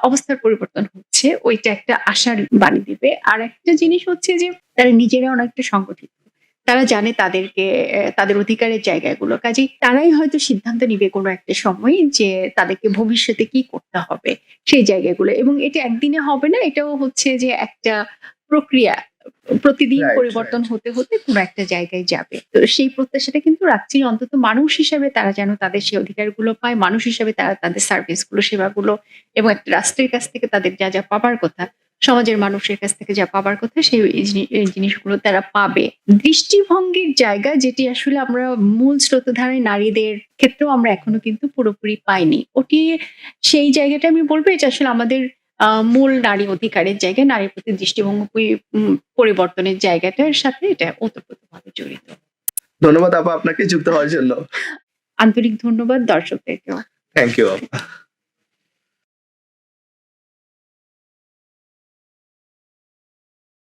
অবস্থার পরিবর্তন হচ্ছে, ওইটা একটা আশার বাণী দিবে। আর একটা জিনিস হচ্ছে যে তারা নিজেরা অনেকটা সংগঠিত, তারা জানে তাদেরকে তাদের অধিকারের জায়গাগুলো, কাজেই তারাই হয়তো সিদ্ধান্ত নিবে কোনো একটা সময় যে তাদেরকে ভবিষ্যতে কি করতে হবে সেই জায়গাগুলো। এবং এটা একদিনে হবে না, এটাও হচ্ছে যে একটা প্রক্রিয়া, প্রতিদিন রাইট, পরিবর্তন রাইট। হতে হতে কোনো একটা জায়গায় যাবে। তো সেই প্রত্যাশাটা কিন্তু রাখছি, অন্তত মানুষ হিসাবে তারা যেন তাদের সেই অধিকারগুলো পায়, মানুষ হিসাবে তারা তাদের সার্ভিসগুলো, সেবাগুলো এবং একটা রাষ্ট্রের কাছ থেকে তাদের যা যা পাবার কথা, সমাজের মানুষের কাছ থেকে যা পাবার কথা, সেই এই জিনিসগুলো তারা পাবে। দৃষ্টিভঙ্গির জায়গা যেটি আসলে আমরা মূল স্রোতধারায় নারীদের ক্ষেত্রেও আমরা এখনো কিন্তু পুরোপুরি পাইনি, ওটি সেই জায়গাটা আমি বলবো এটা আসলে আমাদের মূল নারী অধিকারের জায়গা, নারীর প্রতি দৃষ্টিভঙ্গি পরিবর্তনের জায়গাটার সাথে এটা ওতপ্রোতভাবে জড়িত। ধন্যবাদ আপা আপনাকে যুক্ত হওয়ার জন্য। আন্তরিক ধন্যবাদ দর্শকদেরকেও। থ্যাংক ইউ আপা।